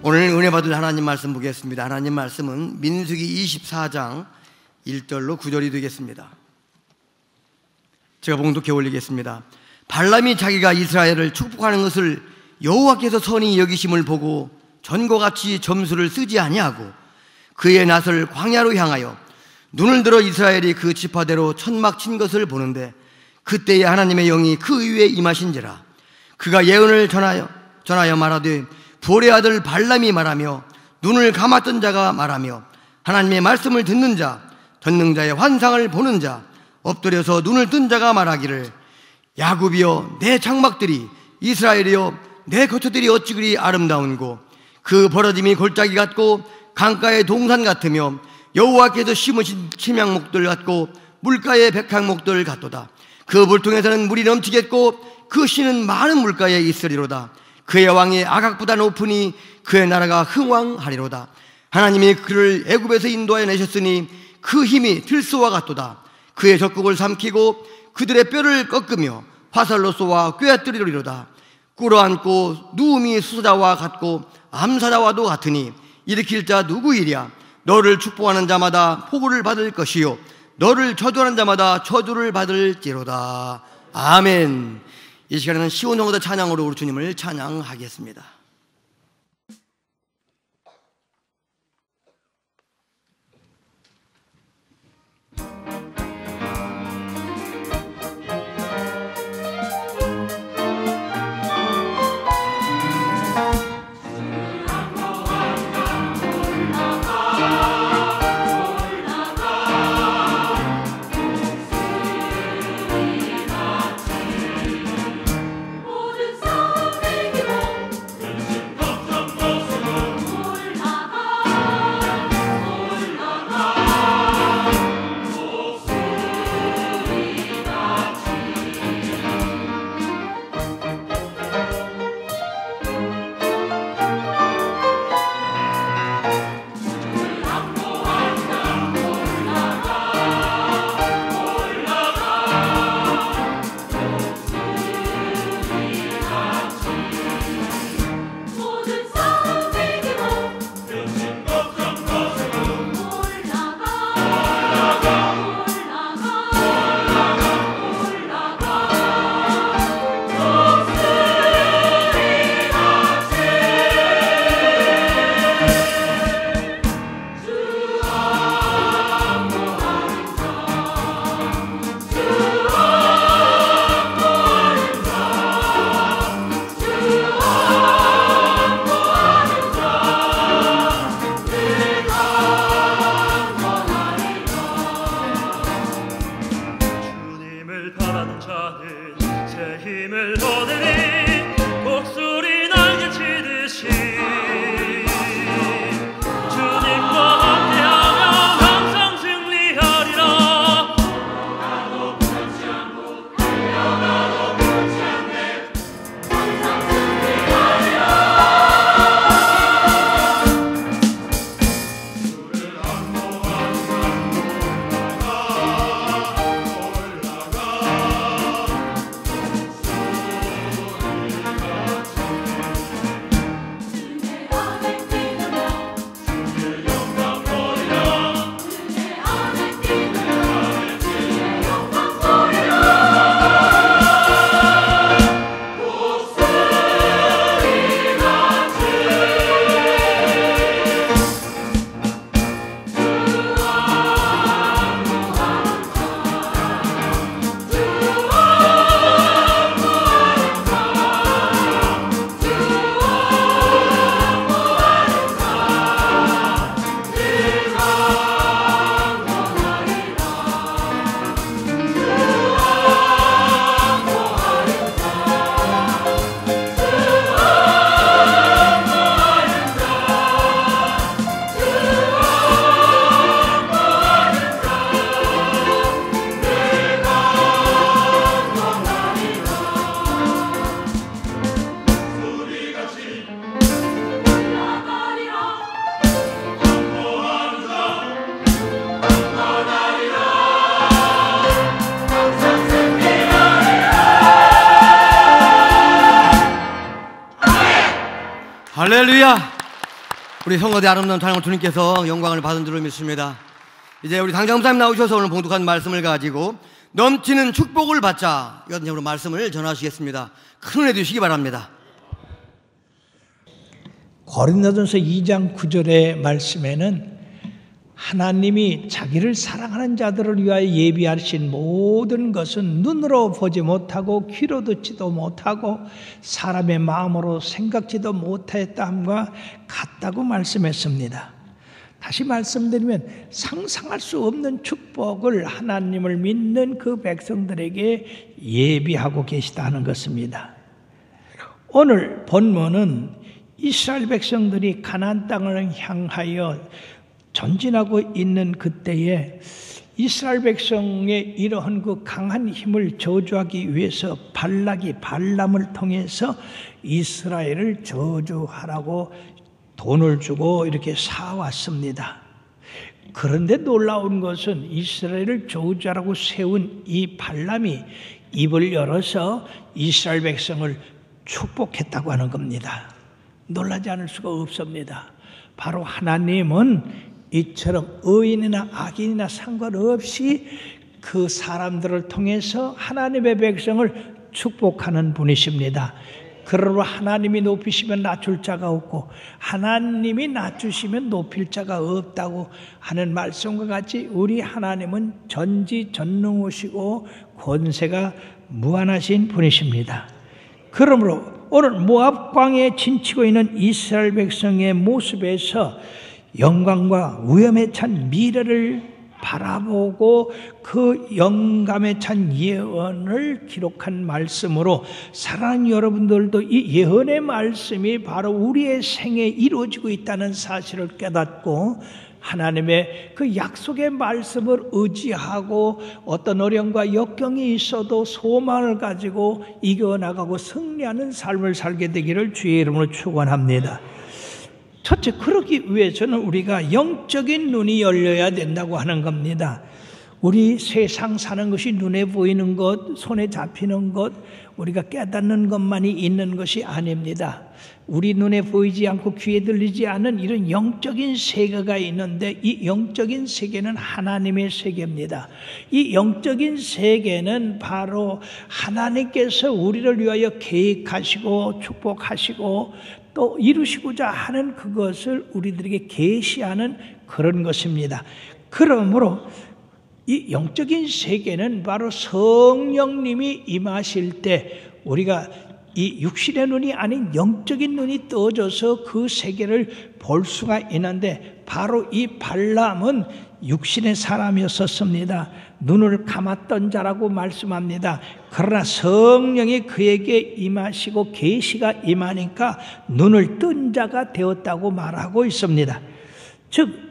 오늘 은혜 받을 하나님 말씀 보겠습니다. 하나님 말씀은 민수기 24장 1절로 9절이 되겠습니다. 제가 봉독해 올리겠습니다. 발람이 자기가 이스라엘을 축복하는 것을 여호와께서 선히 여기심을 보고 전과 같이 점수를 쓰지 아니하고 그의 낯을 광야로 향하여 눈을 들어 이스라엘이 그 지파대로 천막 친 것을 보는데, 그때에 하나님의 영이 그 위에 임하신지라. 그가 예언을 전하여 말하되, 부올의 아들 발람이 말하며 눈을 감았던 자가 말하며 하나님의 말씀을 듣는 자, 전능자의 환상을 보는 자, 엎드려서 눈을 뜬 자가 말하기를, 야곱이여 내 장막들이, 이스라엘이여 내 거처들이 어찌 그리 아름다운고, 그 벌어짐이 골짜기 같고 강가의 동산 같으며 여호와께서 심으신 침향목들 같고 물가의 백향목들 같도다. 그 물통에서는 물이 넘치겠고 그 씨는 많은 물가에 있으리로다. 그의 왕이 아각보다 높으니 그의 나라가 흥왕하리로다. 하나님이 그를 애굽에서 인도하여 내셨으니 그 힘이 들소와 같도다. 그의 적국을 삼키고 그들의 뼈를 꺾으며 화살로 쏘아 꿰뜨리리로다. 꿇어앉고 누움이 수사자와 같고 암사자와도 같으니 일으킬 자 누구이랴. 너를 축복하는 자마다 복을 받을 것이요 너를 저주하는 자마다 저주를 받을지로다. 아멘. 이 시간에는 시온성가대 찬양으로 우리 주님을 찬양하겠습니다. 할렐루야. 우리 성거대 아름다운 찬양을 주님께서 영광을 받은 줄로 믿습니다. 이제 우리 당장 목사님 나오셔서 오늘 봉독한 말씀을 가지고 넘치는 축복을 받자, 이런 제목으로 말씀을 전하시겠습니다. 큰 은혜 주시기 바랍니다. 고린도전서 2장 9절의 말씀에는 하나님이 자기를 사랑하는 자들을 위하여 예비하신 모든 것은 눈으로 보지 못하고 귀로 듣지도 못하고 사람의 마음으로 생각지도 못했다함과 같다고 말씀했습니다. 다시 말씀드리면 상상할 수 없는 축복을 하나님을 믿는 그 백성들에게 예비하고 계시다는 것입니다. 오늘 본문은 이스라엘 백성들이 가나안 땅을 향하여 전진하고 있는 그때에 이스라엘 백성의 이러한 그 강한 힘을 저주하기 위해서 발락이 발람을 통해서 이스라엘을 저주하라고 돈을 주고 이렇게 사왔습니다. 그런데 놀라운 것은 이스라엘을 저주하라고 세운 이 발람이 입을 열어서 이스라엘 백성을 축복했다고 하는 겁니다. 놀라지 않을 수가 없습니다. 바로 하나님은 이처럼 의인이나 악인이나 상관없이 그 사람들을 통해서 하나님의 백성을 축복하는 분이십니다. 그러므로 하나님이 높이시면 낮출 자가 없고 하나님이 낮추시면 높일 자가 없다고 하는 말씀과 같이 우리 하나님은 전지전능하시고 권세가 무한하신 분이십니다. 그러므로 오늘 모압 광야에 진치고 있는 이스라엘 백성의 모습에서 영광과 위엄에 찬 미래를 바라보고 그 영감에 찬 예언을 기록한 말씀으로 사랑하는 여러분들도 이 예언의 말씀이 바로 우리의 생에 이루어지고 있다는 사실을 깨닫고 하나님의 그 약속의 말씀을 의지하고 어떤 어려움과 역경이 있어도 소망을 가지고 이겨나가고 승리하는 삶을 살게 되기를 주의 이름으로 축원합니다. 첫째, 그러기 위해서는 우리가 영적인 눈이 열려야 된다고 하는 겁니다. 우리 세상 사는 것이 눈에 보이는 것, 손에 잡히는 것, 우리가 깨닫는 것만이 있는 것이 아닙니다. 우리 눈에 보이지 않고 귀에 들리지 않은 이런 영적인 세계가 있는데 이 영적인 세계는 하나님의 세계입니다. 이 영적인 세계는 바로 하나님께서 우리를 위하여 계획하시고 축복하시고 또 이루시고자 하는 그것을 우리들에게 계시하는 그런 것입니다. 그러므로 이 영적인 세계는 바로 성령님이 임하실 때 우리가 이 육신의 눈이 아닌 영적인 눈이 떠져서 그 세계를 볼 수가 있는데 바로 이 발람은 육신의 사람이었었습니다. 눈을 감았던 자라고 말씀합니다. 그러나 성령이 그에게 임하시고 계시가 임하니까 눈을 뜬 자가 되었다고 말하고 있습니다. 즉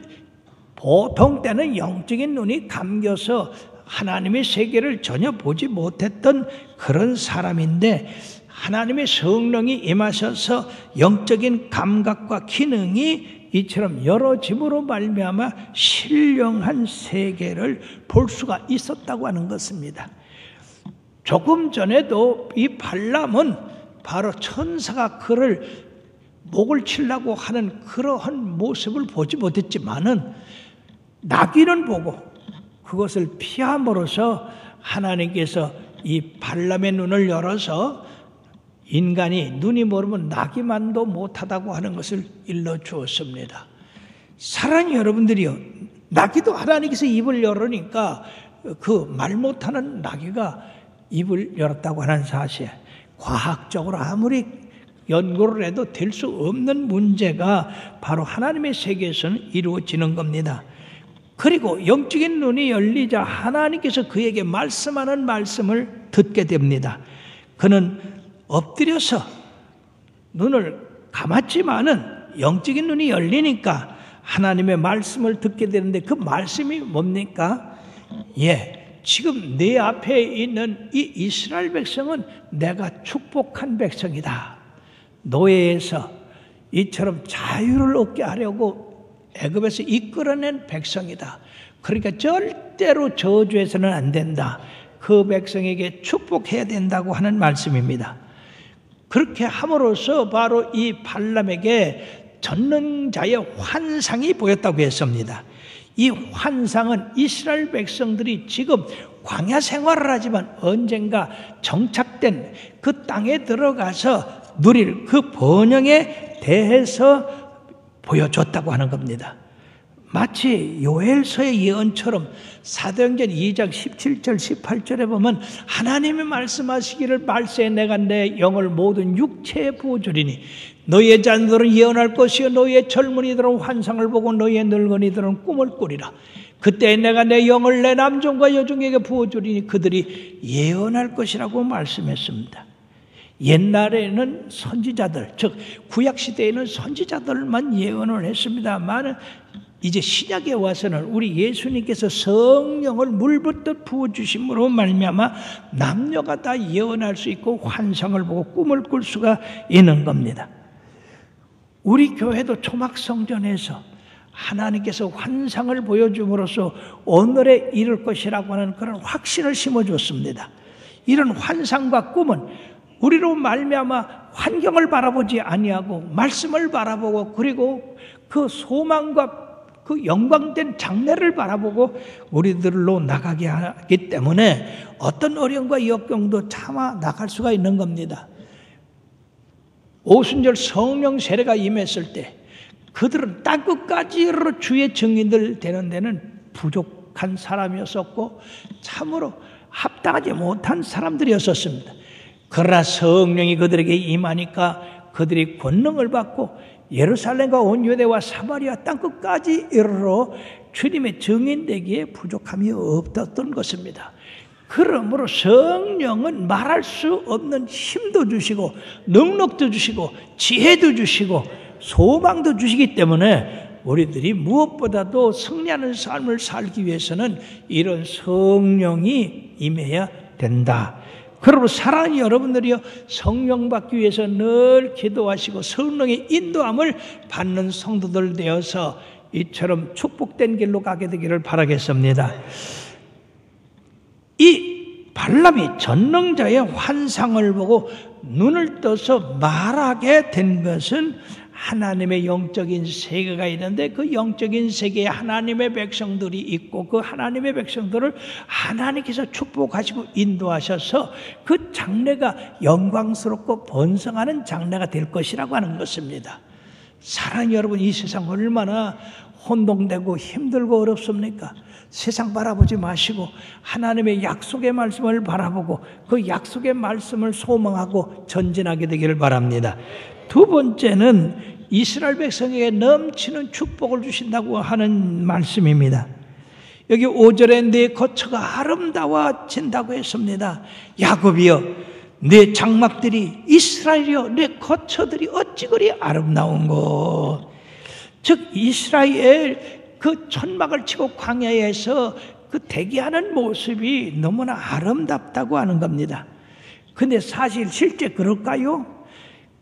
보통 때는 영적인 눈이 감겨서 하나님의 세계를 전혀 보지 못했던 그런 사람인데 하나님의 성령이 임하셔서 영적인 감각과 기능이 이처럼 열어짐으로 말미암아 신령한 세계를 볼 수가 있었다고 하는 것입니다. 조금 전에도 이 발람은 바로 천사가 그를 목을 치려고 하는 그러한 모습을 보지 못했지만은 나귀는 보고 그것을 피함으로써 하나님께서 이 발람의 눈을 열어서 인간이 눈이 멀으면 나기만도 못하다고 하는 것을 일러주었습니다. 사랑하는 여러분들이요, 나기도 하나님께서 입을 열으니까 그 말 못하는 나기가 입을 열었다고 하는 사실, 과학적으로 아무리 연구를 해도 될 수 없는 문제가 바로 하나님의 세계에서는 이루어지는 겁니다. 그리고 영적인 눈이 열리자 하나님께서 그에게 말씀하는 말씀을 듣게 됩니다. 그는 엎드려서 눈을 감았지만은 영적인 눈이 열리니까 하나님의 말씀을 듣게 되는데 그 말씀이 뭡니까? 지금 내 앞에 있는 이 이스라엘 백성은 내가 축복한 백성이다. 노예에서 이처럼 자유를 얻게 하려고 애굽에서 이끌어낸 백성이다. 그러니까 절대로 저주해서는 안 된다. 그 백성에게 축복해야 된다고 하는 말씀입니다. 그렇게 함으로써 바로 이 발람에게 전능자의 환상이 보였다고 했습니다. 이 환상은 이스라엘 백성들이 지금 광야 생활을 하지만 언젠가 정착된 그 땅에 들어가서 누릴 그 번영에 대해서 보여줬다고 하는 겁니다. 마치 요엘서의 예언처럼 사도행전 2장 17절 18절에 보면 하나님이 말씀하시기를 말세에 내가 내 영을 모든 육체에 부어주리니 너희의 자녀들은 예언할 것이요 너희의 젊은이들은 환상을 보고 너희의 늙은이들은 꿈을 꾸리라. 그때 내가 내 영을 내 남종과 여종에게 부어주리니 그들이 예언할 것이라고 말씀했습니다. 옛날에는 선지자들, 즉 구약시대에는 선지자들만 예언을 했습니다만 이제 신약에 와서는 우리 예수님께서 성령을 물붓듯 부어주심으로 말미암아 남녀가 다 예언할 수 있고 환상을 보고 꿈을 꿀 수가 있는 겁니다. 우리 교회도 초막성전에서 하나님께서 환상을 보여줌으로써 오늘에 이룰 것이라고 하는 그런 확신을 심어줬습니다. 이런 환상과 꿈은 우리로 말미암아 환경을 바라보지 아니하고 말씀을 바라보고 그리고 그 소망과 그 영광된 장래를 바라보고 우리들로 나가게 하기 때문에 어떤 어려움과 역경도 참아 나갈 수가 있는 겁니다. 오순절 성령 세례가 임했을 때 그들은 땅끝까지로 주의 증인들 되는 데는 부족한 사람이었었고 참으로 합당하지 못한 사람들이었었습니다. 그러나 성령이 그들에게 임하니까 그들이 권능을 받고 예루살렘과 온 유대와 사마리아 땅끝까지 이르러 주님의 증인되기에 부족함이 없었던 것입니다. 그러므로 성령은 말할 수 없는 힘도 주시고 능력도 주시고 지혜도 주시고 소망도 주시기 때문에 우리들이 무엇보다도 승리하는 삶을 살기 위해서는 이런 성령이 임해야 된다. 그러므로 사랑하는 여러분들이요, 성령 받기 위해서 늘 기도하시고 성령의 인도함을 받는 성도들 되어서 이처럼 축복된 길로 가게 되기를 바라겠습니다. 이 발람이 전능자의 환상을 보고 눈을 떠서 말하게 된 것은 하나님의 영적인 세계가 있는데 그 영적인 세계에 하나님의 백성들이 있고 그 하나님의 백성들을 하나님께서 축복하시고 인도하셔서 그 장래가 영광스럽고 번성하는 장래가 될 것이라고 하는 것입니다. 사랑하는 여러분, 이 세상 얼마나 혼동되고 힘들고 어렵습니까? 세상 바라보지 마시고 하나님의 약속의 말씀을 바라보고 그 약속의 말씀을 소망하고 전진하게 되기를 바랍니다. 두 번째는 이스라엘 백성에게 넘치는 축복을 주신다고 하는 말씀입니다. 여기 5절에 내 거처가 아름다워진다고 했습니다. 야곱이여, 내 장막들이, 이스라엘이여, 내 거처들이 어찌 그리 아름다운고. 즉 이스라엘 그 천막을 치고 광야에서 그 대기하는 모습이 너무나 아름답다고 하는 겁니다. 근데 사실 실제 그럴까요?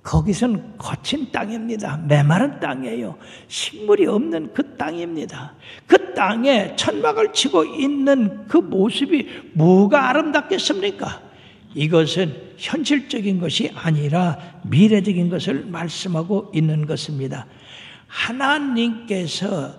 거기선 거친 땅입니다. 메마른 땅이에요. 식물이 없는 그 땅입니다. 그 땅에 천막을 치고 있는 그 모습이 뭐가 아름답겠습니까? 이것은 현실적인 것이 아니라 미래적인 것을 말씀하고 있는 것입니다. 하나님께서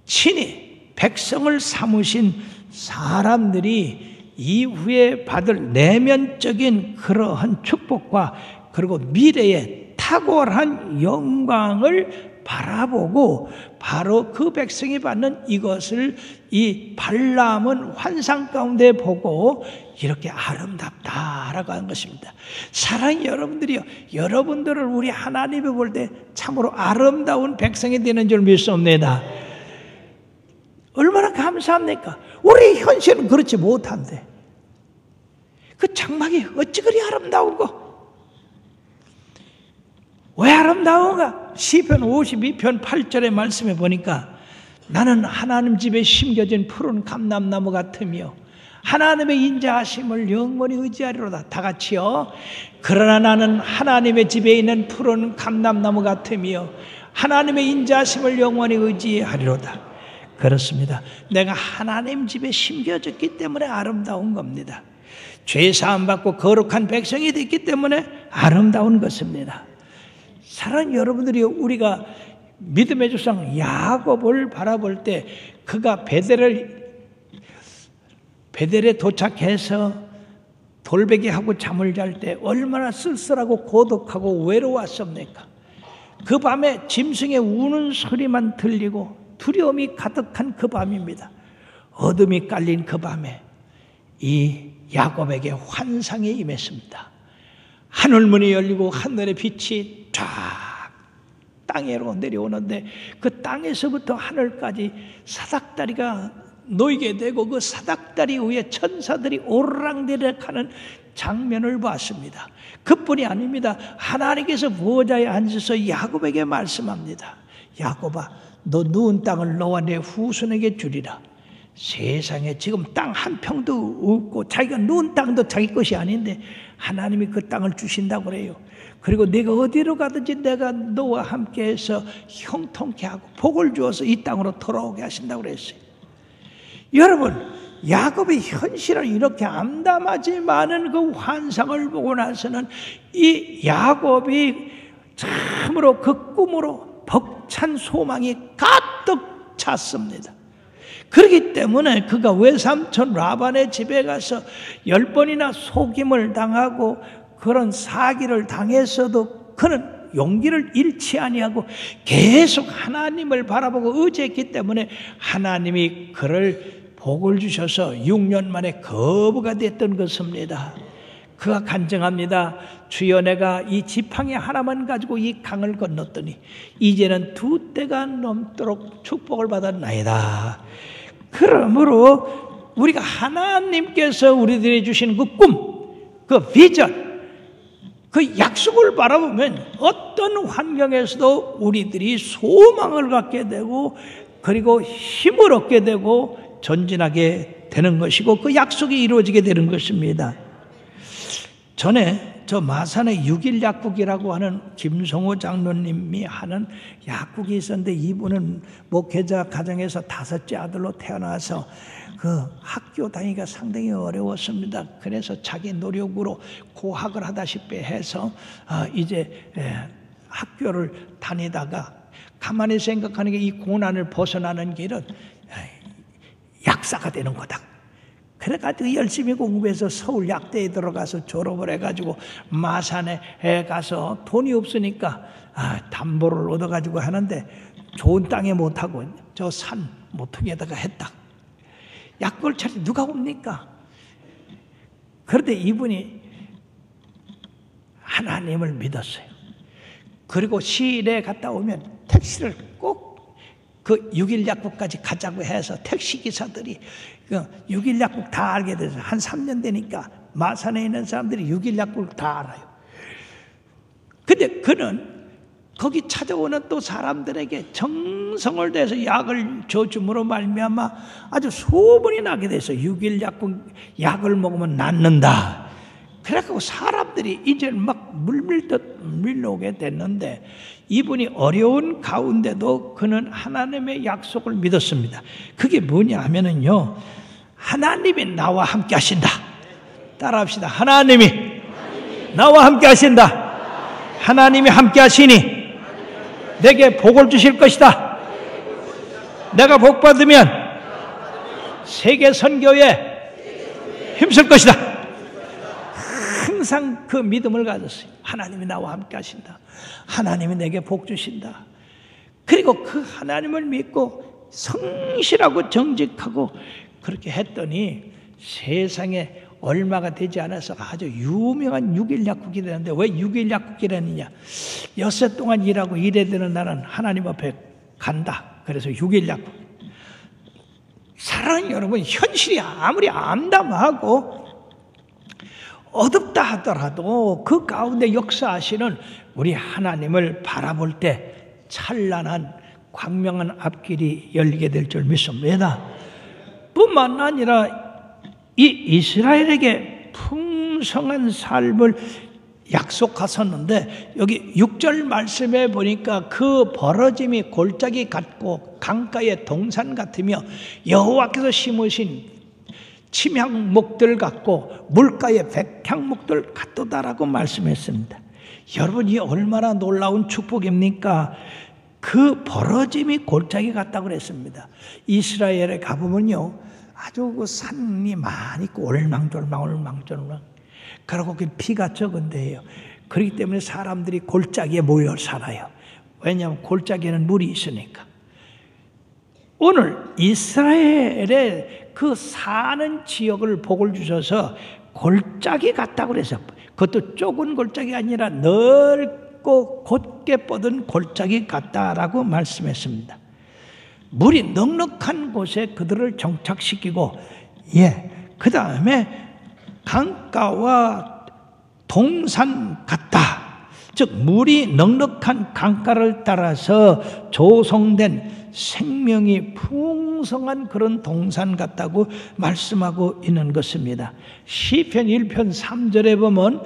친히 백성을 삼으신 사람들이 이후에 받을 내면적인 그러한 축복과 그리고 미래의 탁월한 영광을 바라보고 바로 그 백성이 받는 이것을 이 발람은 환상 가운데 보고 이렇게 아름답다라고 하는 것입니다. 사랑하는 여러분들이요, 여러분들을 우리 하나님이 볼 때 참으로 아름다운 백성이 되는 줄 믿습니다. 얼마나 감사합니까? 우리 현실은 그렇지 못한데 그 장막이 어찌 그리 아름다운고. 왜 아름다운가? 시편 52편 8절의 말씀에 보니까 나는 하나님 집에 심겨진 푸른 감람나무 같으며 하나님의 인자하심을 영원히 의지하리로다. 다 같이요. 그러나 나는 하나님의 집에 있는 푸른 감람나무 같으며 하나님의 인자하심을 영원히 의지하리로다. 그렇습니다. 내가 하나님 집에 심겨졌기 때문에 아름다운 겁니다. 죄 사함 받고 거룩한 백성이 됐기 때문에 아름다운 것입니다. 사랑하는 여러분들이 우리가 믿음의 조상 야곱을 바라볼 때 그가 베델에 도착해서 돌베개하고 잠을 잘 때 얼마나 쓸쓸하고 고독하고 외로웠습니까? 그 밤에 짐승의 우는 소리만 들리고 두려움이 가득한 그 밤입니다. 어둠이 깔린 그 밤에 이 야곱에게 환상이 임했습니다. 하늘문이 열리고 하늘의 빛이 쫙 땅으로 내려오는데 그 땅에서부터 하늘까지 사닥다리가 놓이게 되고 그 사닥다리 위에 천사들이 오르락내리락하는 장면을 봤습니다. 그뿐이 아닙니다. 하나님께서 보좌에 앉아서 야곱에게 말씀합니다. 야곱아, 너 누운 땅을 너와 내 후손에게 주리라. 세상에 지금 땅 한 평도 없고 자기가 누운 땅도 자기 것이 아닌데 하나님이 그 땅을 주신다고 그래요. 그리고 내가 어디로 가든지 내가 너와 함께해서 형통케 하고 복을 주어서 이 땅으로 돌아오게 하신다고 그랬어요. 여러분, 야곱의 현실은 이렇게 암담하지만은 그 환상을 보고 나서는 이 야곱이 참으로 그 꿈으로 벅찬 소망이 가득 찼습니다. 그렇기 때문에 그가 외삼촌 라반의 집에 가서 10번이나 속임을 당하고 그런 사기를 당했어도 그는 용기를 잃지 아니하고 계속 하나님을 바라보고 의지했기 때문에 하나님이 그를 복을 주셔서 6년 만에 거부가 됐던 것입니다. 그가 간증합니다. 주여, 내가 이 지팡이 하나만 가지고 이 강을 건넜더니 이제는 2대가 넘도록 축복을 받았나이다. 그러므로 우리가 하나님께서 우리들이 주신 그 꿈, 그 비전, 그 약속을 바라보면 어떤 환경에서도 우리들이 소망을 갖게 되고 그리고 힘을 얻게 되고 전진하게 되는 것이고 그 약속이 이루어지게 되는 것입니다. 전에 저 마산의 6일 약국이라고 하는 김성호 장로님이 하는 약국이 있었는데 이분은 목회자 가정에서 5째 아들로 태어나서 그 학교 다니기가 상당히 어려웠습니다. 그래서 자기 노력으로 고학을 하다시피 해서 이제 학교를 다니다가 가만히 생각하는 게 이 고난을 벗어나는 길은 약사가 되는 거다. 그래가지고 열심히 공부해서 서울 약대에 들어가서 졸업을 해가지고 마산에 가서 돈이 없으니까 담보를 얻어가지고 하는데 좋은 땅에 못하고 저 산 모퉁이에다가 했다. 약국을 차리 누가 옵니까? 그런데 이분이 하나님을 믿었어요. 그리고 시일에 갔다 오면 택시를 꼭 그 6일 약국까지 가자고 해서 택시기사들이 그 6일 약국 다 알게 돼서 한 3년 되니까 마산에 있는 사람들이 6일 약국을 다 알아요. 근데 그는 거기 찾아오는 또 사람들에게 정성을 다해서 약을 줘줌으로 말미암아 아주 소문이 나게 돼서 6일 약국 약을 먹으면 낫는다. 그래갖고 사람들이 이제 막 물밀듯 밀려오게 됐는데 이분이 어려운 가운데도 그는 하나님의 약속을 믿었습니다. 그게 뭐냐 하면은요, 하나님이 나와 함께 하신다. 따라합시다. 하나님이 나와 함께 하신다. 하나님이 함께 하시니 내게 복을 주실 것이다. 내가 복 받으면 세계 선교에 힘쓸 것이다. 항상 그 믿음을 가졌어요. 하나님이 나와 함께 하신다. 하나님이 내게 복 주신다. 그리고 그 하나님을 믿고 성실하고 정직하고 그렇게 했더니 세상에 얼마가 되지 않아서 아주 유명한 6일 약국이 되는데 왜 6일 약국이라느냐? 엿새 동안 일하고 일해야 되는 나는 하나님 앞에 간다. 그래서 6일 약국. 사랑하는 여러분, 현실이 아무리 암담하고 어둡다 하더라도 그 가운데 역사하시는 우리 하나님을 바라볼 때 찬란한 광명한 앞길이 열리게 될 줄 믿습니다. 뿐만 아니라 이 이스라엘에게 풍성한 삶을 약속하셨는데 여기 6절 말씀에 보니까 그 벌어짐이 골짜기 같고 강가의 동산 같으며 여호와께서 심으신 침향목들 같고 물가의 백향목들 같도다라고 말씀했습니다. 여러분, 이 얼마나 놀라운 축복입니까? 그 벌어짐이 골짜기 같다고 그랬습니다. 이스라엘에 가보면요, 아주 그 산이 많이 있고 올망졸망. 그리고 그 피가 적은 데예요. 그렇기 때문에 사람들이 골짜기에 모여 살아요. 왜냐하면 골짜기에는 물이 있으니까. 오늘 이스라엘의 그 사는 지역을 복을 주셔서 골짜기 같다고 그래서, 그것도 좁은 골짜기가 아니라 넓고 곧게 뻗은 골짜기 같다라고 말씀했습니다. 물이 넉넉한 곳에 그들을 정착시키고, 그 다음에 강가와 동산 같다. 즉 물이 넉넉한 강가를 따라서 조성된 생명이 풍성한 그런 동산 같다고 말씀하고 있는 것입니다. 시편 1편 3절에 보면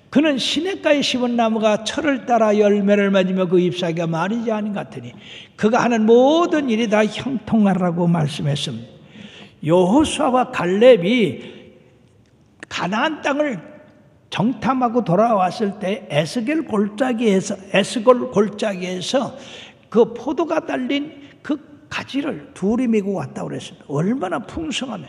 그는 시냇가에 심은 나무가 철을 따라 열매를 맺으며 그 잎사귀가 마르지 않은 것 같으니 그가 하는 모든 일이 다 형통하라고 말씀했습니다. 여호수아와 갈렙이 가나안 땅을 정탐하고 돌아왔을 때 에스겔 골짜기에서 그 포도가 달린 그 가지를 둘이 메고 왔다고 그랬습니다. 얼마나 풍성하네.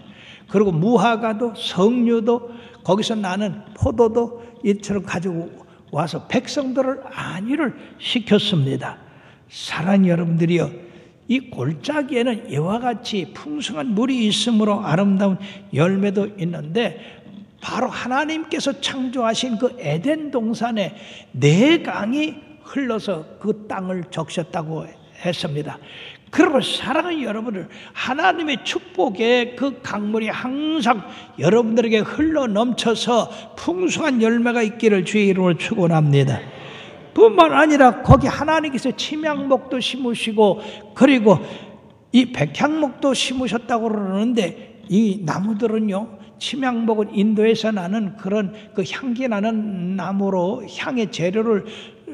그리고 무화과도 석류도 거기서 나는 포도도 이처럼 가지고 와서 백성들을 안위를 시켰습니다. 사랑하는 여러분들이요, 이 골짜기에는 이와 같이 풍성한 물이 있으므로 아름다운 열매도 있는데, 바로 하나님께서 창조하신 그 에덴 동산에 네 강이 흘러서 그 땅을 적셨다고 했습니다. 그러므로 사랑하는 여러분들, 하나님의 축복의 그 강물이 항상 여러분들에게 흘러 넘쳐서 풍성한 열매가 있기를 주의 이름으로 축원합니다. 뿐만 아니라 거기 하나님께서 침향목도 심으시고 그리고 이 백향목도 심으셨다고 그러는데, 이 나무들은요, 침향목은 인도에서 나는 그런 그 향기 나는 나무로 향의 재료를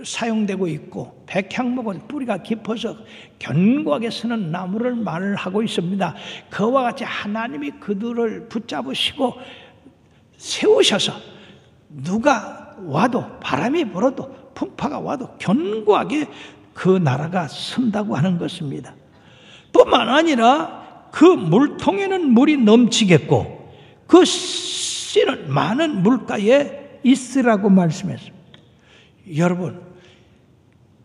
사용되고 있고, 백향목은 뿌리가 깊어서 견고하게 서는 나무를 말하고 있습니다. 그와 같이 하나님이 그들을 붙잡으시고 세우셔서 누가 와도, 바람이 불어도 풍파가 와도 견고하게 그 나라가 선다고 하는 것입니다. 뿐만 아니라 그 물통에는 물이 넘치겠고 그 씨는 많은 물가에 있으라고 말씀했습니다. 여러분,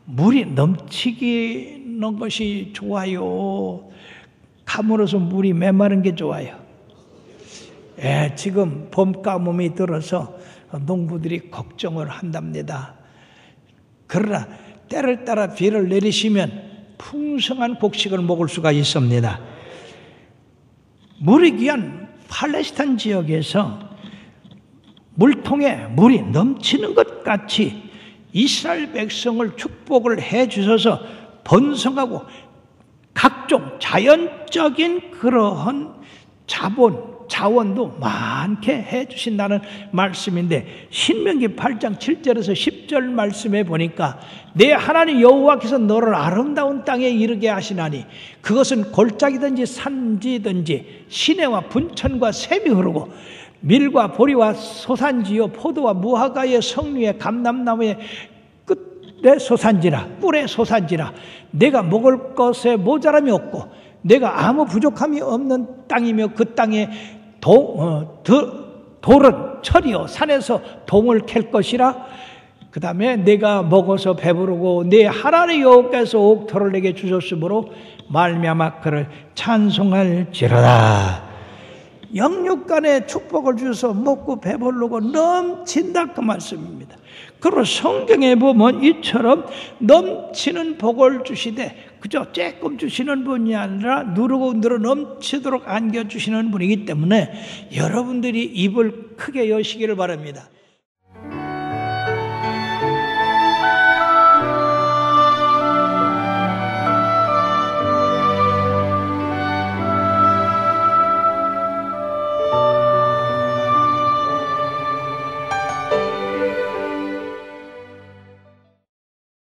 물이 넘치기는 것이 좋아요? 가물어서 물이 메마른 게 좋아요? 지금 봄 가뭄이 들어서 농부들이 걱정을 한답니다. 그러나 때를 따라 비를 내리시면 풍성한 곡식을 먹을 수가 있습니다. 물이 귀한 팔레스타인 지역에서 물통에 물이 넘치는 것 같이 이스라엘 백성을 축복을 해 주셔서 번성하고 각종 자연적인 그러한 자원도 많게 해 주신다는 말씀인데, 신명기 8장 7절에서 10절 말씀에 보니까 내 하나님 여호와께서 너를 아름다운 땅에 이르게 하시나니 그것은 골짜기든지 산지든지 시내와 분천과 샘이 흐르고 밀과 보리와 소산지요 포도와 무화과의 석류의 감람나무의 끝의 소산지라 뿔의 소산지라 내가 먹을 것에 모자람이 없고 내가 아무 부족함이 없는 땅이며 그 땅에 돌은 철이요 산에서 동을 캘 것이라. 그 다음에 내가 먹어서 배부르고 내 하나님 여호와께서 옥토를 내게 주셨으므로 말미암아 그를 찬송할지로다. 영육간에 축복을 주셔서 먹고 배부르고 넘친다 그 말씀입니다. 그리고 성경에 보면 이처럼 넘치는 복을 주시되 그저 조금 주시는 분이 아니라 누르고 늘어 넘치도록 안겨주시는 분이기 때문에 여러분들이 입을 크게 여시기를 바랍니다.